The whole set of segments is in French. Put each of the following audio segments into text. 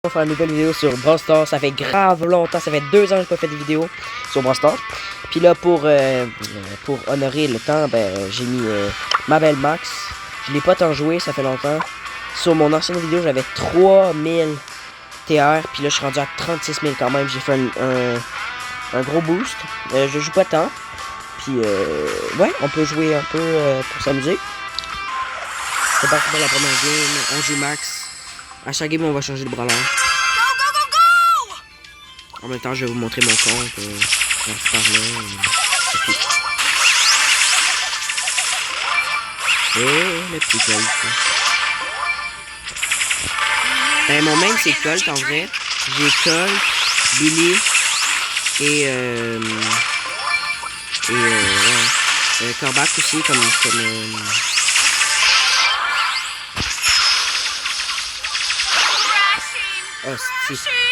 On va faire une nouvelle vidéo sur Brawl Stars. Ça fait grave longtemps, ça fait 2 ans que j'ai pas fait de vidéo sur Brawl Stars. Puis là, pour honorer le temps, ben, j'ai mis ma belle Max. Je l'ai pas tant joué, ça fait longtemps. Sur mon ancienne vidéo, j'avais 3000 TR. Puis là, je suis rendu à 36 000 quand même. J'ai fait un gros boost. Je joue pas tant. Puis, ouais, on peut jouer un peu pour s'amuser. C'est parti pour la première game. On joue Max. À chaque game, on va changer de brawler. En même temps, je vais vous montrer mon compte. Par là. Et le petit Colt. Ben, mon main, c'est Colt en vrai. J'ai Colt, Billy et Corbac aussi, comme oh,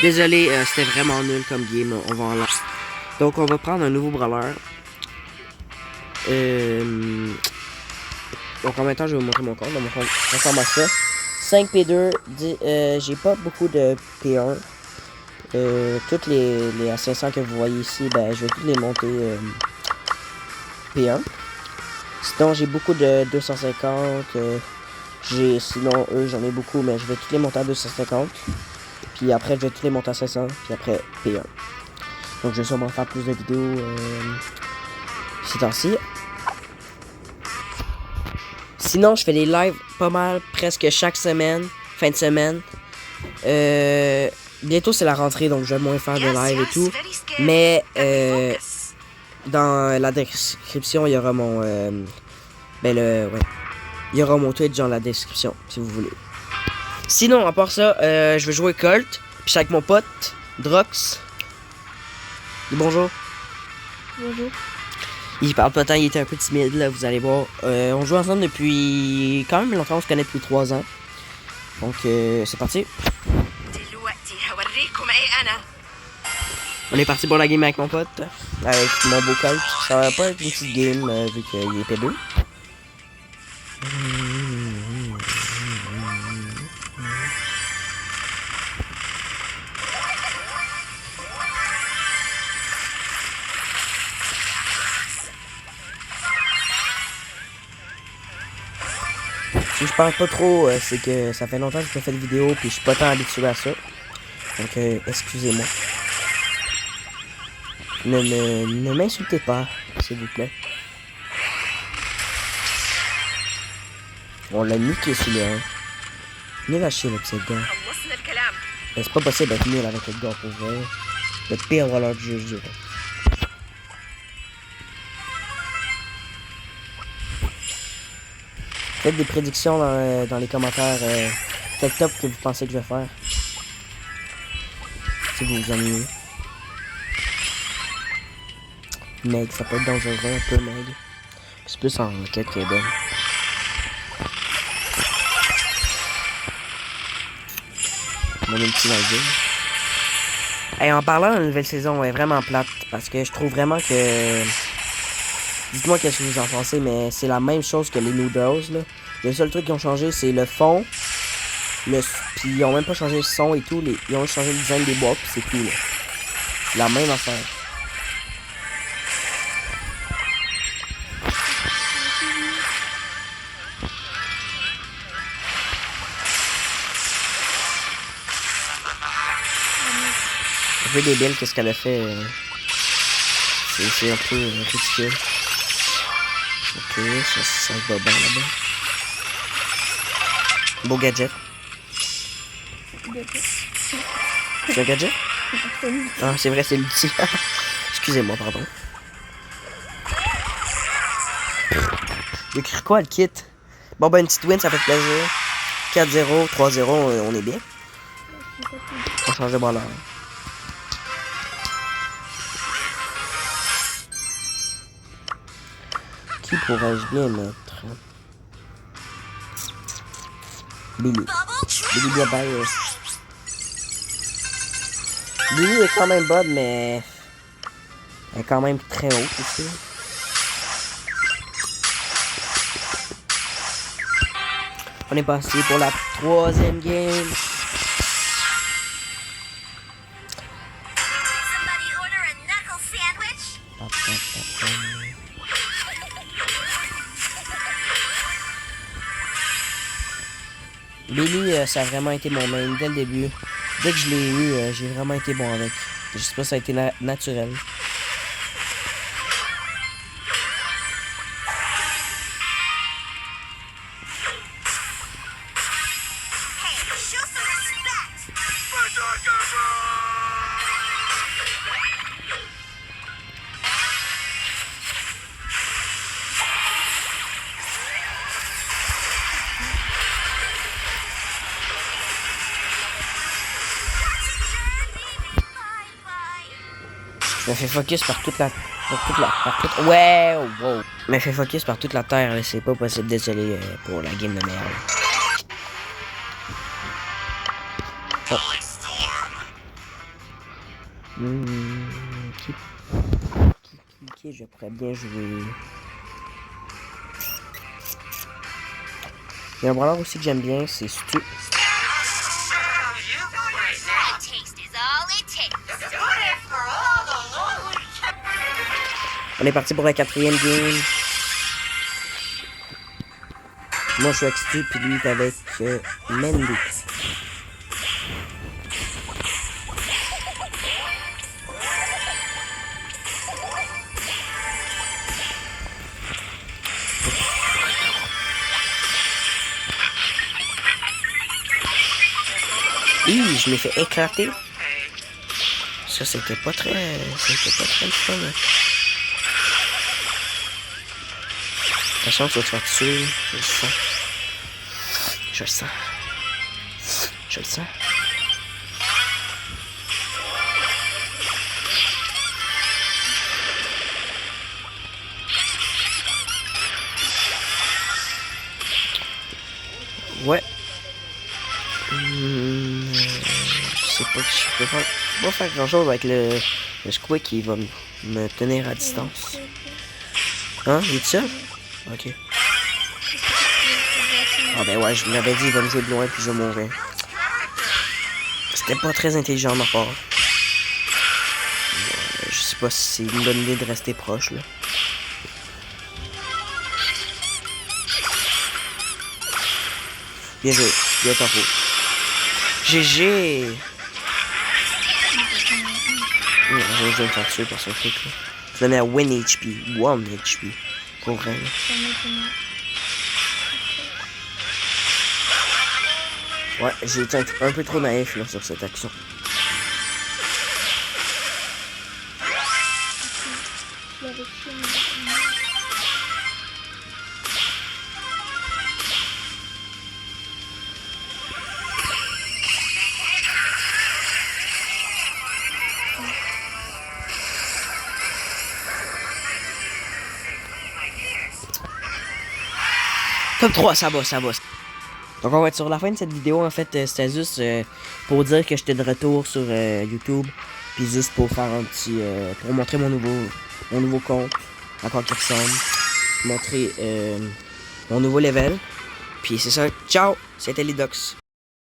désolé, c'était vraiment nul comme game. On va en lancer. Donc, on va prendre un nouveau brawler. Donc, en même temps, je vais vous montrer mon compte. Donc, on ressemble à ça. 5 P2. J'ai pas beaucoup de P1. Toutes les A500 que vous voyez ici, ben, je vais toutes les monter P1. Sinon, j'ai beaucoup de 250. Sinon, eux, j'en ai beaucoup, mais je vais toutes les monter à 250. Puis après, je vais toutes les monter à 500. Puis après, P1. Donc, je vais sûrement faire plus de vidéos ces temps-ci. Sinon, je fais des lives pas mal, presque chaque semaine, fin de semaine. Bientôt, c'est la rentrée, donc je vais moins faire de live et tout. Mais dans la description, il y aura mon... ouais. Il y aura mon Twitch dans la description, si vous voulez. Sinon, à part ça, je vais jouer Colt. Puis je suis avec mon pote, Drox. Dis bonjour. Bonjour. Il parle pas tant, il était un peu timide, là, vous allez voir. On joue ensemble depuis quand même longtemps, on se connaît depuis 3 ans. Donc, c'est parti. On est parti pour la game avec mon pote, avec mon beau Colt. Ça va pas être une petite game, vu qu'il est P2. Si je parle pas trop, c'est que ça fait longtemps que je fais de vidéos puis je suis pas tant habitué à ça. Donc excusez-moi. Ne m'insultez pas, s'il vous plaît. On l'a niqué celui-là. Hein. Nul à chier le petit gars. C'est pas possible d'être nul avec le gars pour vrai. Le pire voleur du jeu, je dirais. Faites des prédictions dans les commentaires. Quel top que vous pensez que je vais faire. Si vous vous ennuyez. Meg, ça peut être dangereux un peu, Meg. C'est plus en enquête qu'elle est bonne. Mon petit dans le game. Hey, en parlant de la nouvelle saison, elle est vraiment plate. Parce que je trouve vraiment que... Dites-moi qu'est-ce que vous en pensez, mais c'est la même chose que les noodles, là. Le seul truc qu'ils ont changé, c'est le fond. Puis ils ont même pas changé le son et tout. Ils ont changé le design des boîtes, puis c'est tout, là. C'est la même affaire. Un peu débile, qu'est-ce qu'elle a fait. C'est un peu ridicule. Ok, ça se va bien là-bas. Beau gadget. C'est un gadget? Ah, c'est vrai, c'est l'outil. Excusez-moi, pardon. Il écrit quoi le kit? Bon, ben, une petite win, ça fait plaisir. 4-0, 3-0, on est bien. On change de ballon. Qui pourrais-je bien mettre? Billy. Billy Billabire. Billy est quand même bonne, mais elle est quand même très haute aussi. On est passé pour la 3e game. Billy, ça a vraiment été mon main dès le début. Dès que je l'ai eu, j'ai vraiment été bon avec. Je sais pas, ça a été naturel. Je me fais focus par toute la... Ouais, wow. Je me fais focus par toute la terre, c'est pas possible, désolé pour la game de merde. Oh. Qui je pourrais bien jouer. Il y a un brawler aussi que j'aime bien, c'est Stu. On est parti pour la 4e game. Moi je suis avec Stu, puis lui est avec Mendy. Je me fais éclater. Ça, c'était pas très le fun. Hein. Attention, tu vas te faire tuer. Je le sens. Je le sens. Je le sens. Ouais. Je sais pas que je peux pas faire grand chose avec le squid qui va me tenir à distance. Hein? Il est seul? Ok. Ah ben ouais, je m'avais dit il va me jouer de loin puis je vais mourir. C'était pas très intelligent de ma part. Je sais pas si c'est une bonne idée de rester proche là. Bien joué, bien tempo. GG! Je vais me faire tuer par ce truc là. Je le mets à 1 HP. 1 HP. Pour vrai. Ouais, j'ai été un peu trop naïf là, sur cette action. Top 3, ça va. Donc on va être sur la fin de cette vidéo. En fait, c'était juste pour dire que j'étais de retour sur YouTube. Puis juste pour faire un petit... pour montrer mon nouveau compte. À quoi il ressemble. Montrer mon nouveau level. Puis c'est ça. Ciao! C'était Lidox.